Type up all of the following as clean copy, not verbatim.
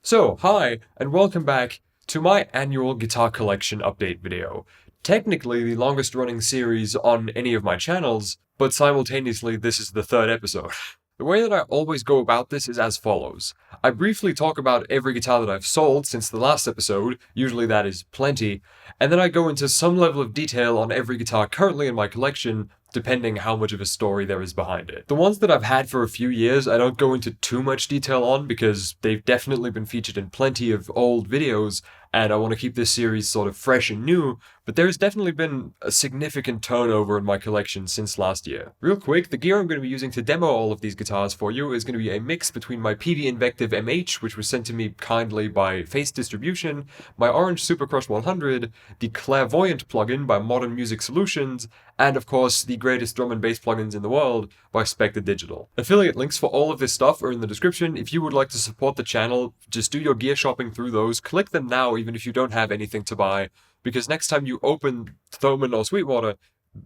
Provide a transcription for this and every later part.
So, hi, and welcome back to my annual guitar collection update video. Technically the longest running series on any of my channels, but simultaneously this is the third episode. The way that I always go about this is as follows. I briefly talk about every guitar that I've sold since the last episode, usually that is plenty, and then I go into some level of detail on every guitar currently in my collection, depending how much of a story there is behind it. The ones that I've had for a few years I don't go into too much detail on because they've definitely been featured in plenty of old videos, and I want to keep this series sort of fresh and new, but there's definitely been a significant turnover in my collection since last year. Real quick, the gear I'm going to be using to demo all of these guitars for you is going to be a mix between my Peavey Invective MH, which was sent to me kindly by Face Distribution, my Orange Supercrush 100, the Clairvoyant plugin by Modern Music Solutions, and of course the greatest drum and bass plugins in the world by Spectre Digital. Affiliate links for all of this stuff are in the description. If you would like to support the channel, just do your gear shopping through those, click them now even if you don't have anything to buy, because next time you open Thoman or Sweetwater,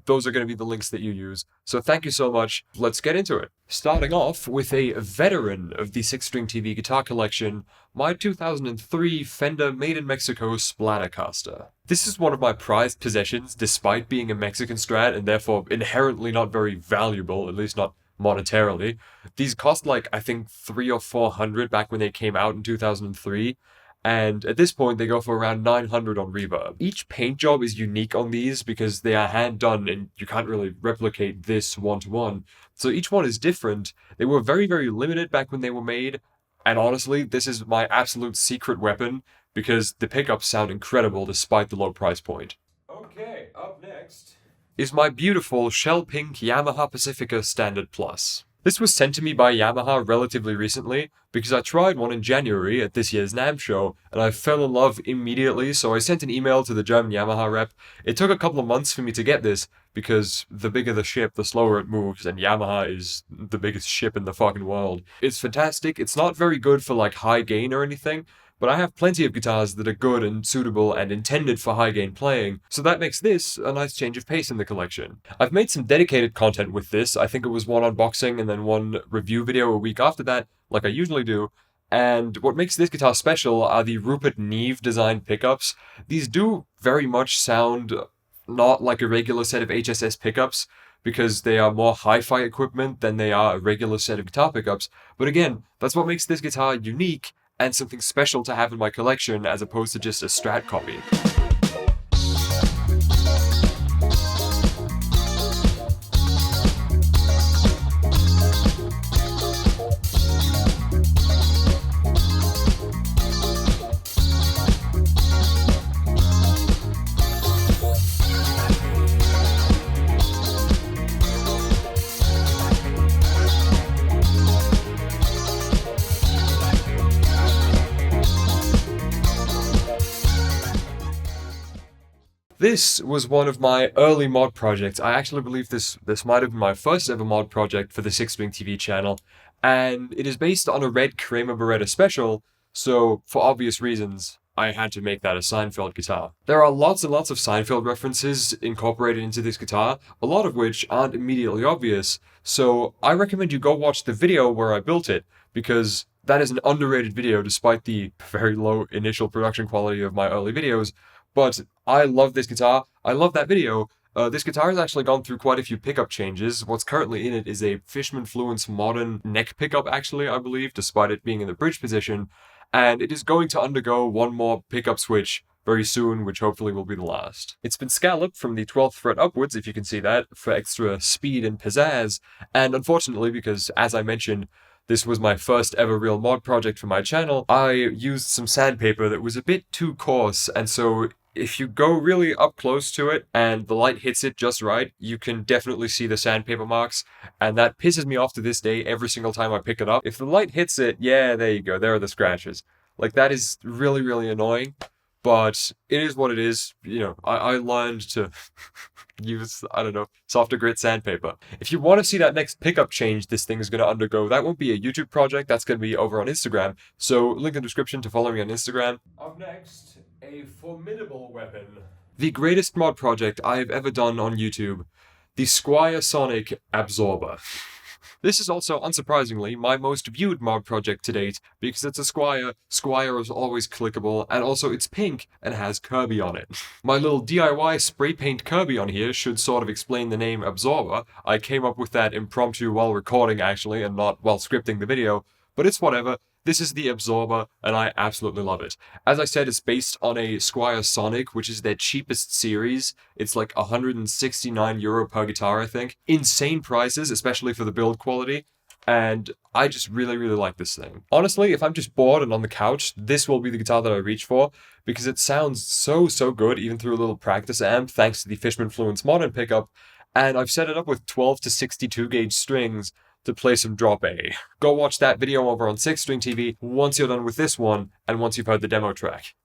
those are going to be the links that you use. So thank you so much. Let's get into it. Starting off with a veteran of the 6-string TV guitar collection, my 2003 Fender Made in Mexico Stratocaster. This is one of my prized possessions despite being a Mexican Strat and therefore inherently not very valuable, at least not monetarily. These cost like, I think, $300 or $400 back when they came out in 2003. And at this point, they go for around $900 on Reverb. Each paint job is unique on these because they are hand done and you can't really replicate this one-to-one. So each one is different. They were very, very limited back when they were made. And honestly, this is my absolute secret weapon because the pickups sound incredible despite the low price point. Okay, up next is my beautiful shell pink Yamaha Pacifica Standard Plus. This was sent to me by Yamaha relatively recently because I tried one in January at this year's NAMM show and I fell in love immediately, so I sent an email to the German Yamaha rep. It took a couple of months for me to get this because the bigger the ship, the slower it moves, and Yamaha is the biggest ship in the fucking world. It's fantastic. It's not very good for like high gain or anything, but I have plenty of guitars that are good and suitable and intended for high gain playing, so that makes this a nice change of pace in the collection. I've made some dedicated content with this. I think it was one unboxing and then one review video a week after that, like I usually do. And what makes this guitar special are the Rupert Neve designed pickups. These do very much sound not like a regular set of HSS pickups, because they are more hi-fi equipment than they are a regular set of guitar pickups. But again, that's what makes this guitar unique and something special to have in my collection as opposed to just a Strat copy. This was one of my early mod projects. I actually believe this might have been my first ever mod project for the 6-string TV channel, and it is based on a red Kramer Beretta Special, so for obvious reasons, I had to make that a Seinfeld guitar. There are lots and lots of Seinfeld references incorporated into this guitar, a lot of which aren't immediately obvious, so I recommend you go watch the video where I built it, because that is an underrated video despite the very low initial production quality of my early videos. But I love this guitar. I love that video. This guitar has actually gone through quite a few pickup changes. What's currently in it is a Fishman Fluence modern neck pickup, actually, I believe, despite it being in the bridge position. And it is going to undergo one more pickup switch very soon, which hopefully will be the last. It's been scalloped from the 12th fret upwards, if you can see that, for extra speed and pizzazz. And unfortunately, because as I mentioned, this was my first ever real mod project for my channel, I used some sandpaper that was a bit too coarse, and so if you go really up close to it and the light hits it just right, you can definitely see the sandpaper marks, and that pisses me off to this day every single time I pick it up. If the light hits it, yeah, there you go, there are the scratches. Like, that is really, really annoying, but it is what it is. You know, I learned to use, I don't know, softer grit sandpaper. If you want to see that next pickup change this thing is going to undergo, that won't be a YouTube project, that's going to be over on Instagram, so link in the description to follow me on Instagram. Up next, a formidable weapon. The greatest mod project I have ever done on YouTube, the Squier Sonic Absorber. This is also, unsurprisingly, my most viewed mod project to date, because it's a Squire. Squire is always clickable, and also it's pink and has Kirby on it. My little DIY spray paint Kirby on here should sort of explain the name Absorber. I came up with that impromptu while recording, actually, and not while scripting the video, but it's whatever. This is the Absorber, and I absolutely love it. As I said, it's based on a Squire Sonic, which is their cheapest series. It's like €169 per guitar, I think. Insane prices, especially for the build quality. And I just really, really like this thing. Honestly, if I'm just bored and on the couch, this will be the guitar that I reach for, because it sounds so, so good, even through a little practice amp, thanks to the Fishman Fluence Modern pickup. And I've set it up with 12 to 62 gauge strings to play some drop A. Go watch that video over on 6 String TV once you're done with this one, and once you've heard the demo track.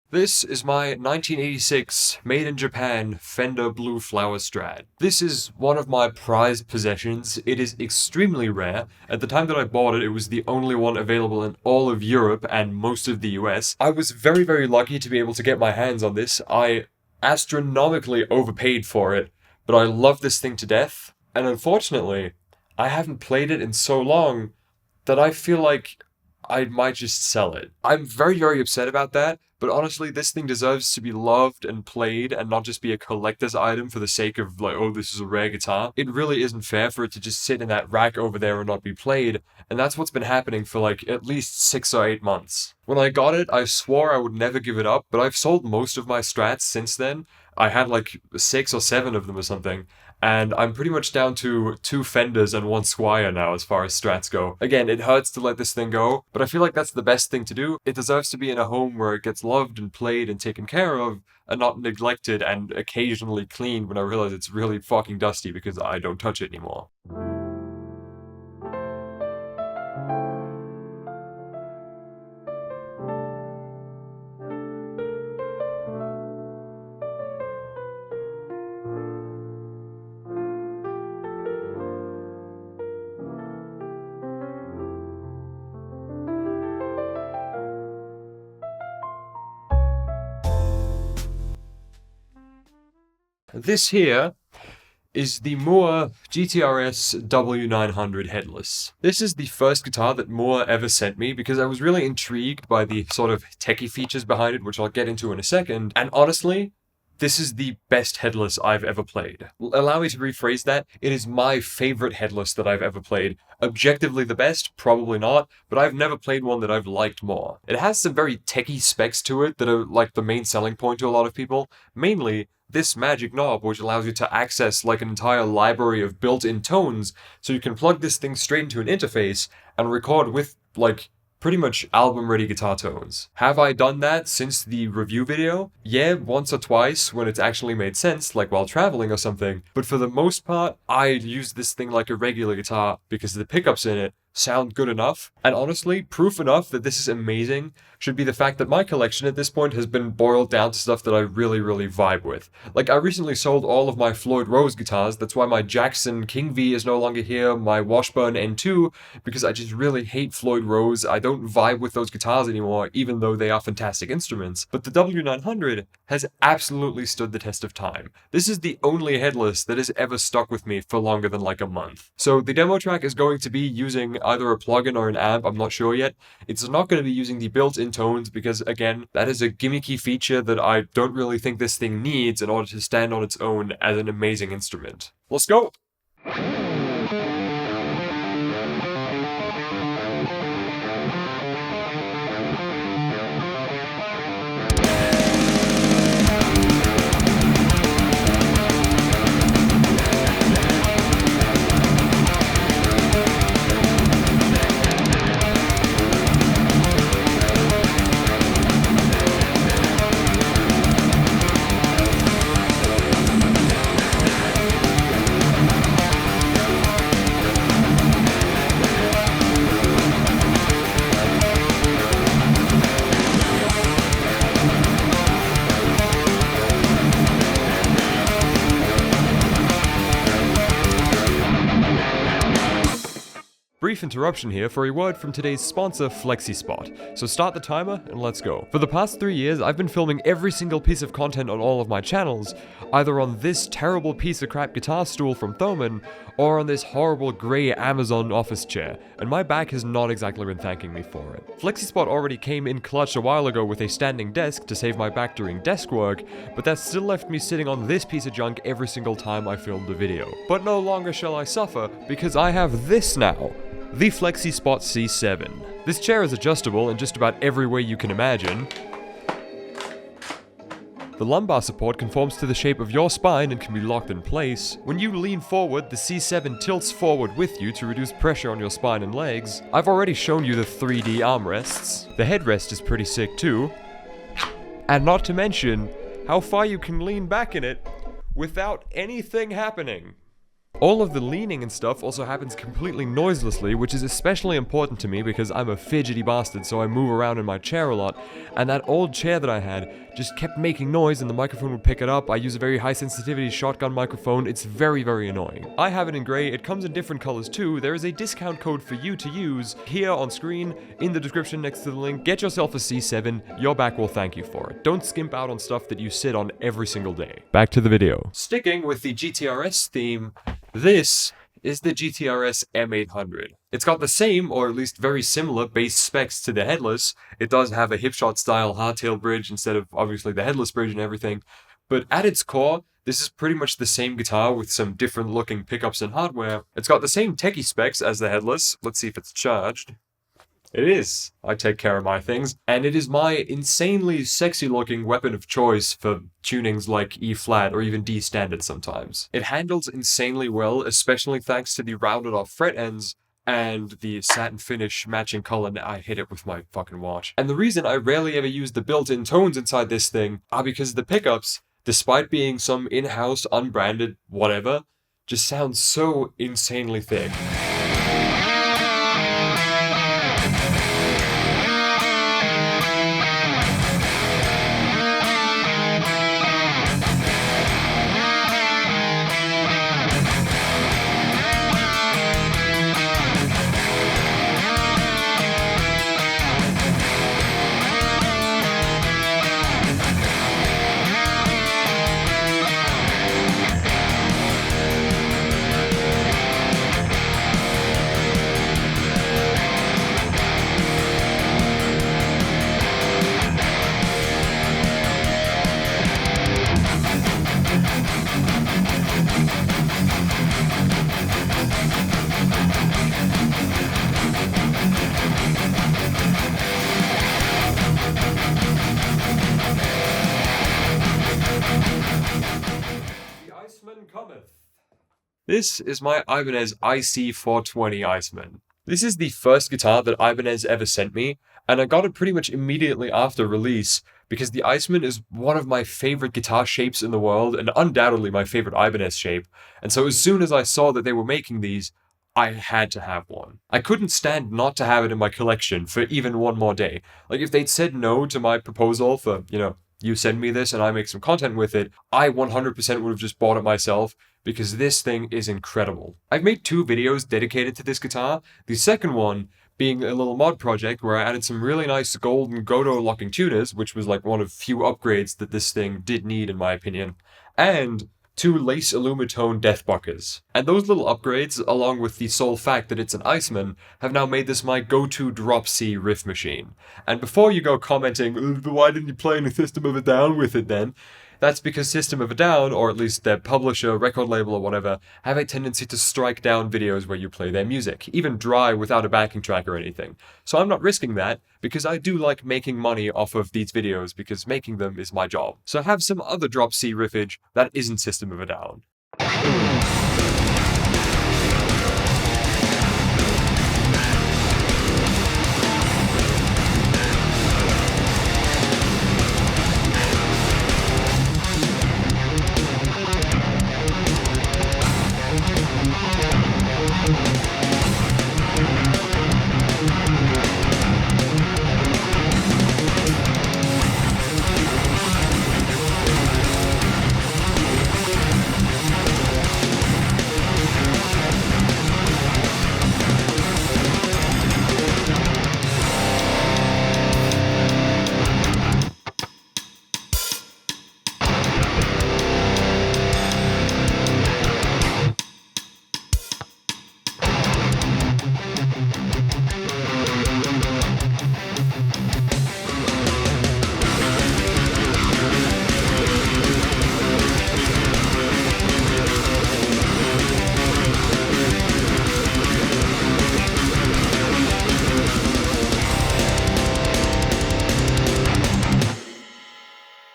This is my 1986 made in Japan Fender Blue Flower Strat. This is one of my prized possessions. It is extremely rare. At the time that I bought it, it was the only one available in all of Europe and most of the US. I was very, very lucky to be able to get my hands on this. I astronomically overpaid for it, but I love this thing to death. And unfortunately, I haven't played it in so long that I feel like I might just sell it. I'm very, very upset about that, but honestly, this thing deserves to be loved and played and not just be a collector's item for the sake of, like, oh, this is a rare guitar. It really isn't fair for it to just sit in that rack over there and not be played, and that's what's been happening for, like, at least 6 or 8 months. When I got it, I swore I would never give it up, but I've sold most of my Strats since then. I had, like, 6 or 7 of them or something, and I'm pretty much down to 2 Fenders and 1 Squire now as far as Strats go. Again, it hurts to let this thing go, but I feel like that's the best thing to do. It deserves to be in a home where it gets loved and played and taken care of, and not neglected and occasionally cleaned when I realize it's really fucking dusty because I don't touch it anymore. This here is the Moore GTRS W900 headless. This is the first guitar that Moore ever sent me because I was really intrigued by the sort of techie features behind it, which I'll get into in a second, and honestly, this is the best headless I've ever played. Allow me to rephrase that. It is my favorite headless that I've ever played. Objectively the best? Probably not, but I've never played one that I've liked more. It has some very techie specs to it that are like the main selling point to a lot of people. Mainly, this magic knob, which allows you to access like an entire library of built-in tones, so you can plug this thing straight into an interface and record with, like, pretty much album-ready guitar tones. Have I done that since the review video? Yeah, once or twice when it's actually made sense, like while traveling or something, but for the most part, I use this thing like a regular guitar because the pickups in it sound good enough, and honestly, proof enough that this is amazing should be the fact that my collection at this point has been boiled down to stuff that I really, really vibe with. Like, I recently sold all of my Floyd Rose guitars, that's why my Jackson King V is no longer here, my Washburn N2, because I just really hate Floyd Rose. I don't vibe with those guitars anymore, even though they are fantastic instruments. But the W900 has absolutely stood the test of time. This is the only headless that has ever stuck with me for longer than like a month. So the demo track is going to be using either a plugin or an amp, I'm not sure yet. It's not going to be using the built-in tones because, again, that is a gimmicky feature that I don't really think this thing needs in order to stand on its own as an amazing instrument. Let's go! brief interruption here for a word from today's sponsor, FlexiSpot. So start the timer and let's go. For the past 3 years, I've been filming every single piece of content on all of my channels, either on this terrible piece of crap guitar stool from Thomann, or on this horrible grey Amazon office chair, and my back has not exactly been thanking me for it. FlexiSpot already came in clutch a while ago with a standing desk to save my back during desk work, but that still left me sitting on this piece of junk every single time I filmed a video. But no longer shall I suffer, because I have this now, the FlexiSpot C7. This chair is adjustable in just about every way you can imagine. The lumbar support conforms to the shape of your spine and can be locked in place. When you lean forward, the C7 tilts forward with you to reduce pressure on your spine and legs. I've already shown you the 3D armrests. The headrest is pretty sick too. And not to mention, how far you can lean back in it without anything happening. All of the leaning and stuff also happens completely noiselessly, which is especially important to me because I'm a fidgety bastard, so I move around in my chair a lot, and that old chair that I had just kept making noise and the microphone would pick it up. I use a very high sensitivity shotgun microphone. It's very, very annoying. I have it in grey. It comes in different colors too. There is a discount code for you to use here on screen, in the description next to the link. Get yourself a C7. Your back will thank you for it. Don't skimp out on stuff that you sit on every single day. Back to the video. Sticking with the GTRS theme, this is the GTRS M800. It's got the same, or at least very similar, base specs to the headless. It does have a hipshot style hardtail bridge instead of obviously the headless bridge and everything. But at its core, this is pretty much the same guitar with some different looking pickups and hardware. It's got the same techie specs as the headless. Let's see if it's charged. It is. I take care of my things. And it is my insanely sexy looking weapon of choice for tunings like E flat or even D standard sometimes. It handles insanely well, especially thanks to the rounded off fret ends and the satin finish matching color. I hit it with my fucking watch. And the reason I rarely ever use the built-in tones inside this thing are because the pickups, despite being some in-house unbranded whatever, just sound so insanely thick. This is my Ibanez IC420 Iceman. This is the first guitar that Ibanez ever sent me, and I got it pretty much immediately after release because the Iceman is one of my favorite guitar shapes in the world and undoubtedly my favorite Ibanez shape, and so as soon as I saw that they were making these, I had to have one. I couldn't stand not to have it in my collection for even one more day. Like if they'd said no to my proposal for, you send me this and I make some content with it, I 100% would have just bought it myself because this thing is incredible. I've made 2 videos dedicated to this guitar, the second one being a little mod project where I added some really nice gold and Godot locking tuners, which was like one of few upgrades that this thing did need in my opinion, and 2 lace Alumitone deathbuckers. And those little upgrades, along with the sole fact that it's an Iceman, have now made this my go-to drop C riff machine. And before you go commenting, why didn't you play any System of a Down with it then? That's because System of a Down, or at least their publisher, record label or whatever, have a tendency to strike down videos where you play their music, even dry without a backing track or anything. So I'm not risking that, because I do like making money off of these videos, because making them is my job. So have some other drop C riffage that isn't System of a Down.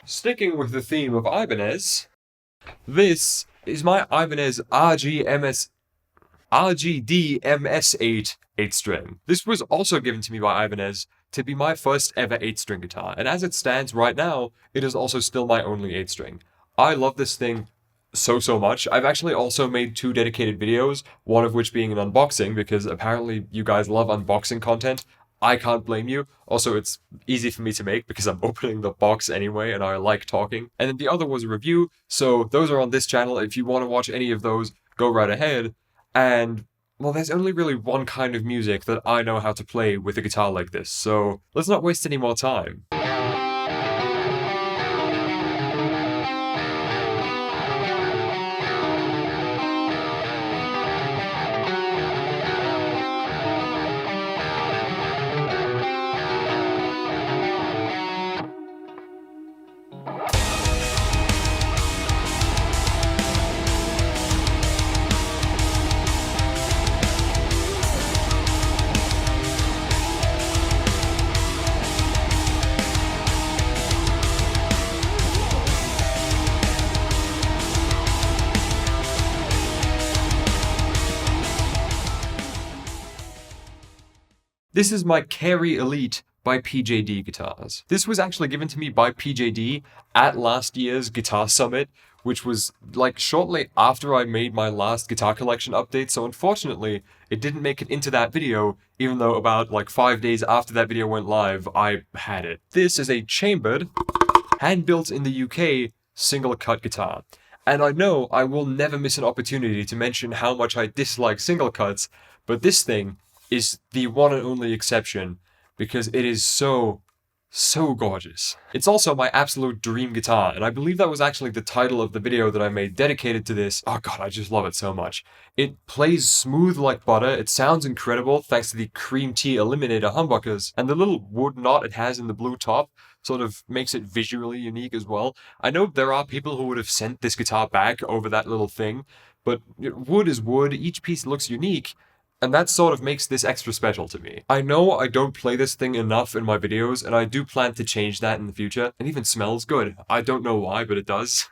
Sticking with the theme of Ibanez, this is my Ibanez RGDMS8 8-string. This was also given to me by Ibanez to be my first ever 8-string guitar, and as it stands right now, it is also still my only 8-string. I love this thing so much. I've actually also made 2 dedicated videos, one of which being an unboxing, because apparently you guys love unboxing content. I can't blame you. Also, it's easy for me to make because I'm opening the box anyway and I like talking. And then the other was a review, so those are on this channel. If you want to watch any of those, go right ahead. And, well, there's only really one kind of music that I know how to play with a guitar like this, so let's not waste any more time. This is my Carry Elite by PJD Guitars. This was actually given to me by PJD at last year's Guitar Summit, which was like shortly after I made my last guitar collection update, so unfortunately it didn't make it into that video, even though about like 5 days after that video went live, I had it. This is a chambered, hand-built in the UK, single cut guitar. And I know I will never miss an opportunity to mention how much I dislike single cuts, but this thing is the one and only exception because it is so gorgeous. It's also my absolute dream guitar, and I believe that was actually the title of the video that I made dedicated to this. Oh god, I just love it so much. It plays smooth like butter, it sounds incredible thanks to the cream tea eliminator humbuckers, and the little wood knot it has in the blue top sort of makes it visually unique as well. I know there are people who would have sent this guitar back over that little thing, but wood is wood, each piece looks unique, and that sort of makes this extra special to me. I know I don't play this thing enough in my videos, and I do plan to change that in the future. It even smells good. I don't know why, but it does.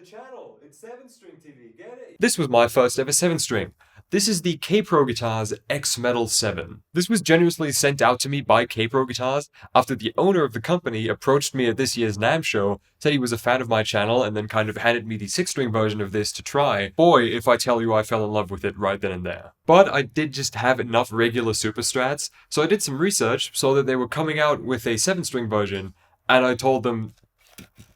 Channel. It's 7-string TV, get it? This was my first ever 7-string. This is the K-Pro Guitars X-Metal 7. This was generously sent out to me by K-Pro Guitars after the owner of the company approached me at this year's NAMM show, said he was a fan of my channel, and then kind of handed me the 6-string version of this to try. Boy, if I tell you I fell in love with it right then and there. But I did just have enough regular Super Strats, so I did some research, saw that they were coming out with a 7-string version, and I told them,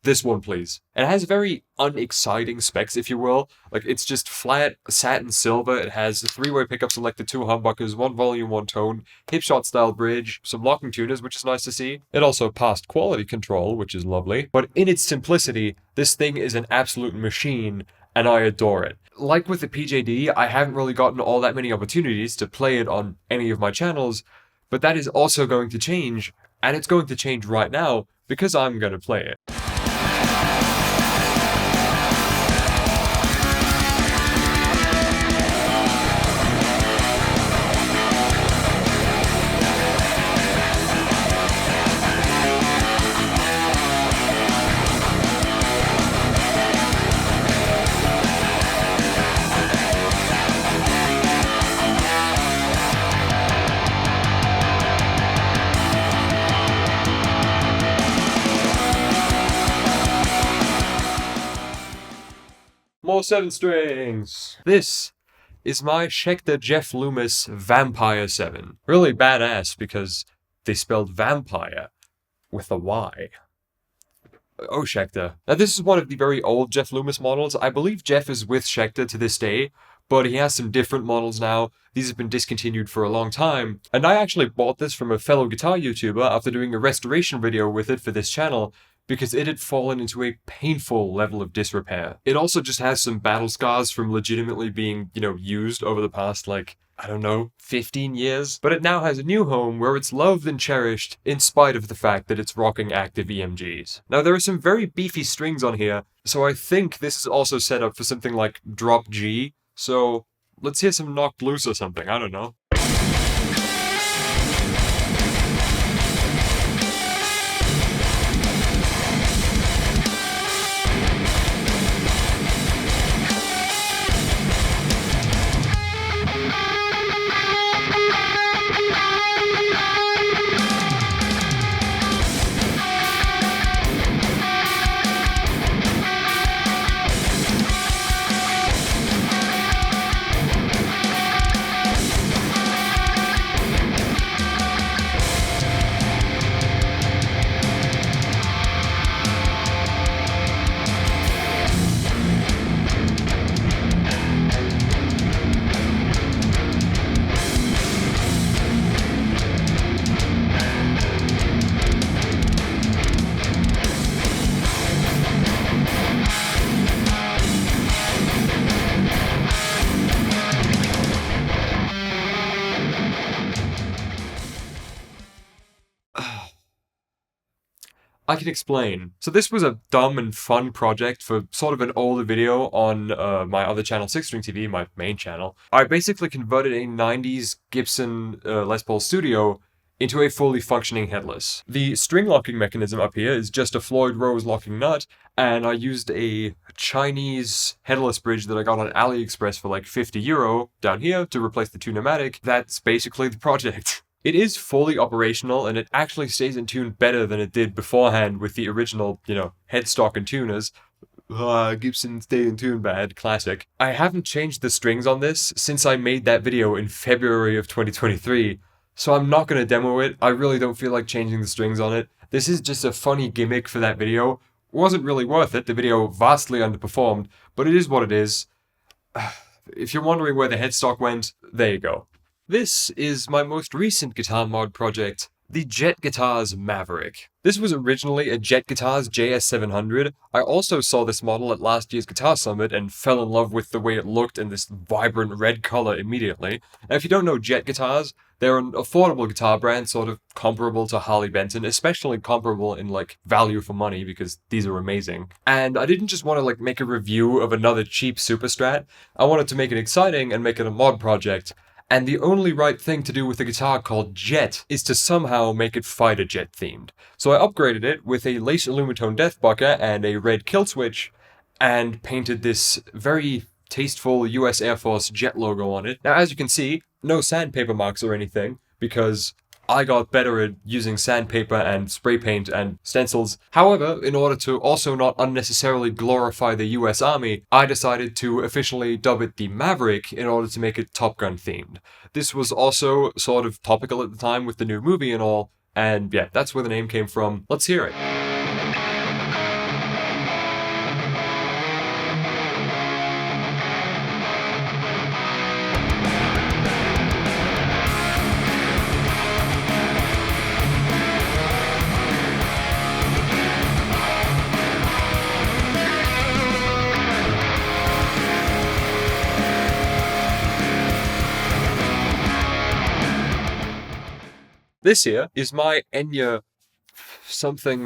this one, please. It has very unexciting specs, if you will. Like, it's just flat satin silver. It has a 3-way pickup selector, 2 humbuckers, 1 volume, 1 tone, hipshot style bridge, some locking tuners, which is nice to see. It also passed quality control, which is lovely. But in its simplicity, this thing is an absolute machine, and I adore it. Like with the PJD, I haven't really gotten all that many opportunities to play it on any of my channels, but that is also going to change, and it's going to change right now, because I'm going to play it. More 7-strings! This is my Schecter Jeff Loomis Vampire 7. Really badass because they spelled vampire with a Y. Oh, Schecter. Now, this is one of the very old Jeff Loomis models. I believe Jeff is with Schecter to this day, but he has some different models now. These have been discontinued for a long time, and I actually bought this from a fellow guitar YouTuber after doing a restoration video with it for this channel, because it had fallen into a painful level of disrepair. It also just has some battle scars from legitimately being, used over the past, 15 years. But it now has a new home where it's loved and cherished in spite of the fact that it's rocking active EMGs. Now, there are some very beefy strings on here, so I think this is also set up for something like drop G. So let's hear some Knocked Loose or something, I don't know. I can explain. So this was a dumb and fun project for sort of an older video on my other channel, 6string TV, my main channel. I basically converted a 90s Gibson Les Paul Studio into a fully functioning headless. The string locking mechanism up here is just a Floyd Rose locking nut, and I used a Chinese headless bridge that I got on AliExpress for like €50 down here to replace the two-pneumatic. That's basically the project. It is fully operational, and it actually stays in tune better than it did beforehand with the original, headstock and tuners. Gibson stay in tune bad, classic. I haven't changed the strings on this since I made that video in February of 2023, so I'm not going to demo it. I really don't feel like changing the strings on it. This is just a funny gimmick for that video. Wasn't really worth it. The video vastly underperformed, but it is what it is. If you're wondering where the headstock went, there you go. This is my most recent guitar mod project, the Jet Guitars Maverick. This was originally a Jet Guitars JS700. I also saw this model at last year's Guitar Summit and fell in love with the way it looked and this vibrant red color immediately. Now, if you don't know Jet Guitars, they're an affordable guitar brand, sort of comparable to Harley Benton, especially comparable in value for money, because these are amazing. And I didn't just want to make a review of another cheap Super Strat. I wanted to make it exciting and make it a mod project. And the only right thing to do with a guitar called Jet is to somehow make it fighter jet themed. So I upgraded it with a lace Alumitone Deathbucker and a red kill switch, and painted this very tasteful US Air Force jet logo on it. Now, as you can see, no sandpaper marks or anything, because I got better at using sandpaper and spray paint and stencils. However, in order to also not unnecessarily glorify the US Army, I decided to officially dub it the Maverick in order to make it Top Gun themed. This was also sort of topical at the time with the new movie and all, and yeah, that's where the name came from. Let's hear it. This here is my Enya something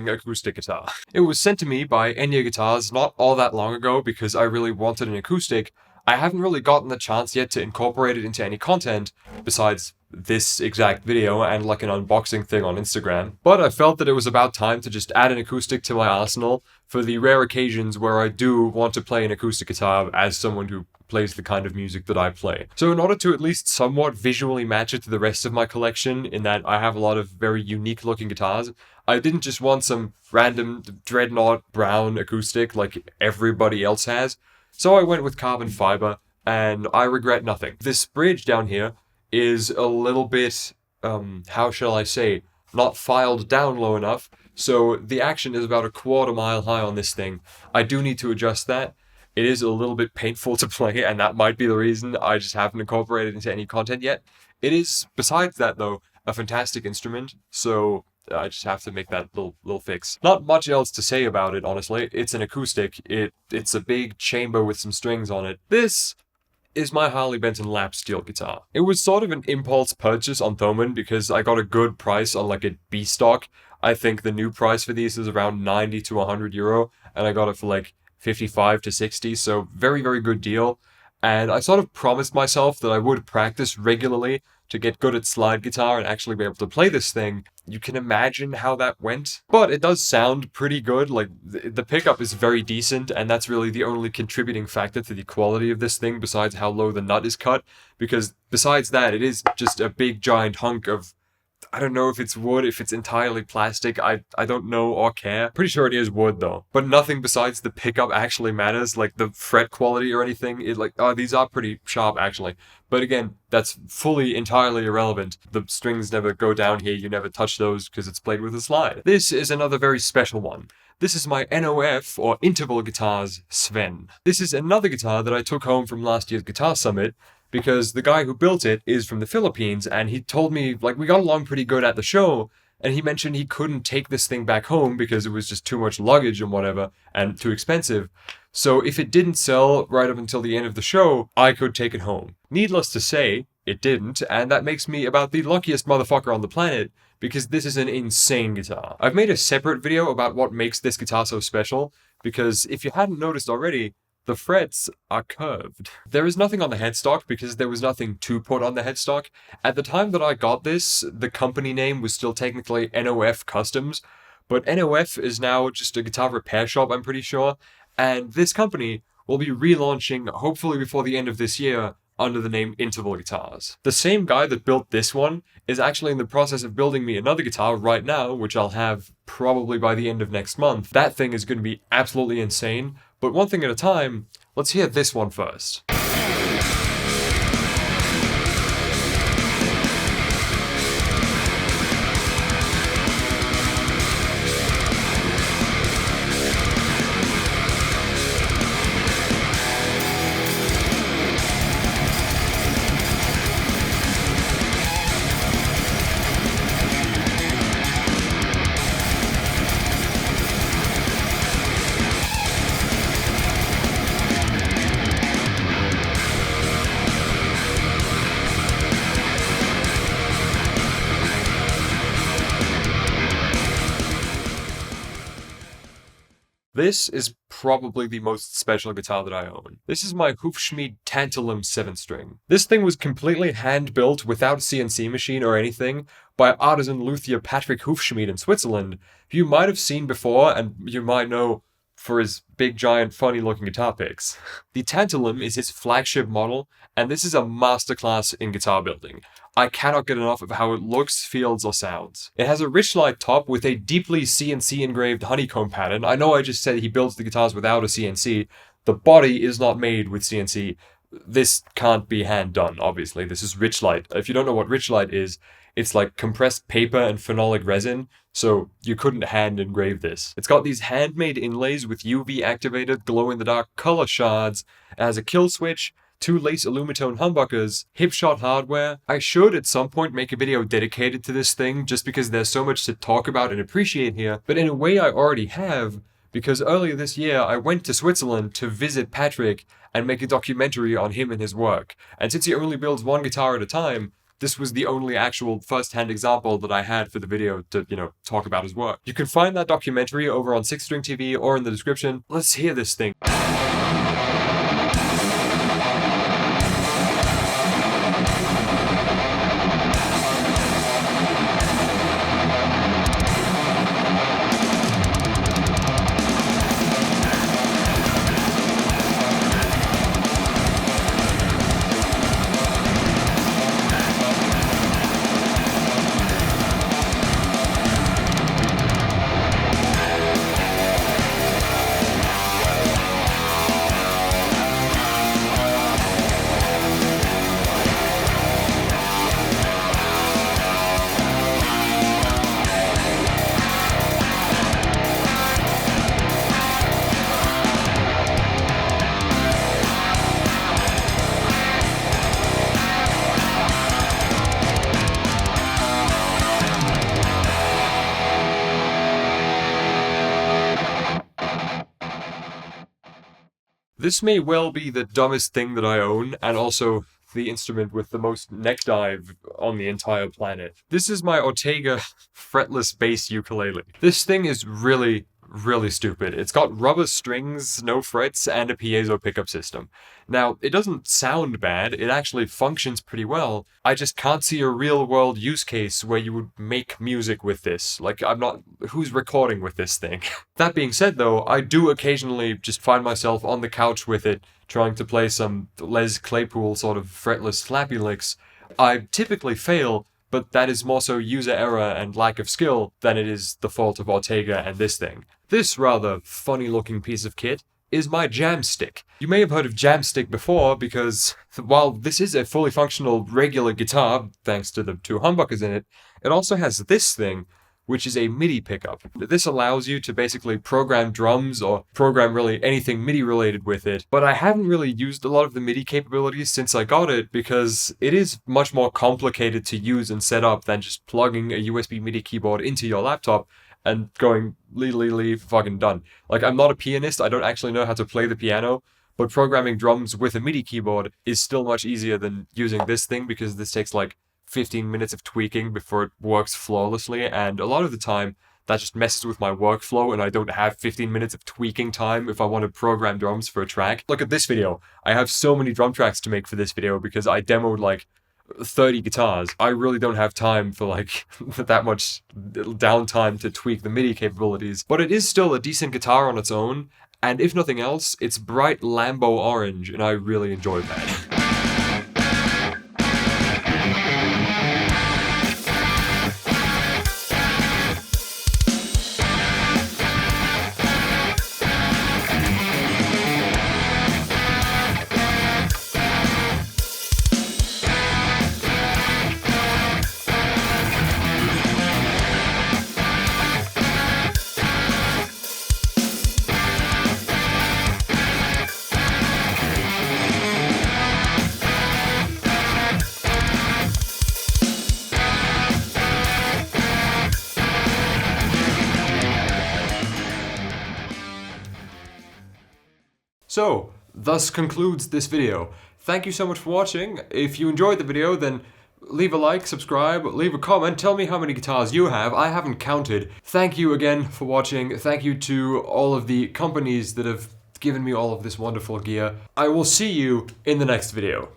acoustic guitar. It was sent to me by Enya Guitars not all that long ago because I really wanted an acoustic. I haven't really gotten the chance yet to incorporate it into any content besides this exact video and an unboxing thing on Instagram. But I felt that it was about time to just add an acoustic to my arsenal for the rare occasions where I do want to play an acoustic guitar as someone who plays the kind of music that I play. So in order to at least somewhat visually match it to the rest of my collection, in that I have a lot of very unique looking guitars, I didn't just want some random dreadnought brown acoustic like everybody else has. So I went with carbon fiber, and I regret nothing. This bridge down here is a little bit, how shall I say, not filed down low enough, so the action is about a 1/4 mile high on this thing. I do need to adjust that. it is a little bit painful to play, and that might be the reason I just haven't incorporated it into any content yet. It is, besides that though, a fantastic instrument, so I just have to make that little fix. Not much else to say about it, honestly. It's an acoustic. It's a big chamber with some strings on it. This is my Harley Benton lap steel guitar. It was sort of an impulse purchase on Thomann because I got a good price on like a B stock. I think the new price for these is around 90 to 100 euro, and I got it for like 55 to 60, so very, very good deal. And I sort of promised myself that I would practice regularly to get good at slide guitar and actually be able to play this thing. You can imagine how that went. But it does sound pretty good. Like, the pickup is very decent, and that's really the only contributing factor to the quality of this thing besides how low the nut is cut. Because besides that, it is just a big giant hunk of, I don't know if it's wood, if it's entirely plastic, I don't know or care. Pretty sure it is wood though. But nothing besides the pickup actually matters, like the fret quality or anything. These are pretty sharp actually. But again, that's fully entirely irrelevant. The strings never go down here, you never touch those because it's played with a slide. This is another very special one. This is my NOF, or Interval Guitars, Sven. This is another guitar that I took home from last year's Guitar Summit, because the guy who built it is from the Philippines, and he told me, like, we got along pretty good at the show, and he mentioned he couldn't take this thing back home because it was just too much luggage and whatever, and too expensive. So if it didn't sell right up until the end of the show, I could take it home. Needless to say, it didn't, and that makes me about the luckiest motherfucker on the planet, because this is an insane guitar. I've made a separate video about what makes this guitar so special, because if you hadn't noticed already, the frets are curved. There is nothing on the headstock because there was nothing to put on the headstock. At the time that I got this, the company name was still technically NOF Customs, but NOF is now just a guitar repair shop, I'm pretty sure, and this company will be relaunching, hopefully before the end of this year, under the name Interval Guitars. The same guy that built this one is actually in the process of building me another guitar right now, which I'll have probably by the end of next month. That thing is going to be absolutely insane, but one thing at a time, let's hear this one first. This is probably the most special guitar that I own. This is my Hufschmied Tantalum 7-string. This thing was completely hand-built without a CNC machine or anything by artisan luthier Patrick Hufschmied in Switzerland, who you might have seen before and you might know for his big, giant, funny-looking guitar picks. The Tantalum is his flagship model, and this is a masterclass in guitar building. I cannot get enough of how it looks, feels, or sounds. It has a Richlight top with a deeply CNC engraved honeycomb pattern. I know I just said he builds the guitars without a CNC. The body is not made with CNC. This can't be hand done, obviously. This is Richlight. If you don't know what Richlight is, it's like compressed paper and phenolic resin, so you couldn't hand engrave this. It's got these handmade inlays with UV activated glow-in-the-dark color shards. It has a kill switch, 2 lace alumitone humbuckers, hipshot hardware. I should at some point make a video dedicated to this thing just because there's so much to talk about and appreciate here, but in a way I already have, because earlier this year I went to Switzerland to visit Patrick and make a documentary on him and his work. And since he only builds one guitar at a time, this was the only actual first-hand example that I had for the video to, talk about his work. You can find that documentary over on 6 String TV or in the description. Let's hear this thing. This may well be the dumbest thing that I own, and also the instrument with the most neck dive on the entire planet. This is my Ortega fretless bass ukulele. This thing is really stupid. It's got rubber strings, no frets, and a piezo pickup system. Now, it doesn't sound bad, it actually functions pretty well. I just can't see a real world use case where you would make music with this. Like, who's recording with this thing? That being said though, I do occasionally just find myself on the couch with it, trying to play some Les Claypool sort of fretless slappy licks. I typically fail, but that is more so user error and lack of skill than it is the fault of Ortega and this thing. This rather funny looking piece of kit is my Jamstick. You may have heard of Jamstick before because while this is a fully functional regular guitar, thanks to the two humbuckers in it, it also has this thing, which is a MIDI pickup. This allows you to basically program drums or program really anything MIDI related with it, but I haven't really used a lot of the MIDI capabilities since I got it because it is much more complicated to use and set up than just plugging a USB MIDI keyboard into your laptop and going lee fucking done. Like, I'm not a pianist, I don't actually know how to play the piano, but programming drums with a MIDI keyboard is still much easier than using this thing because this takes like 15 minutes of tweaking before it works flawlessly, and a lot of the time that just messes with my workflow and I don't have 15 minutes of tweaking time if I want to program drums for a track. Look at this video. I have so many drum tracks to make for this video because I demoed like 30 guitars. I really don't have time for like that much downtime to tweak the MIDI capabilities, but it is still a decent guitar on its own, and if nothing else, it's bright Lambo orange, and I really enjoy that. So, thus concludes this video. Thank you so much for watching. If you enjoyed the video, then leave a like, subscribe, leave a comment, tell me how many guitars you have. I haven't counted. Thank you again for watching. Thank you to all of the companies that have given me all of this wonderful gear. I will see you in the next video.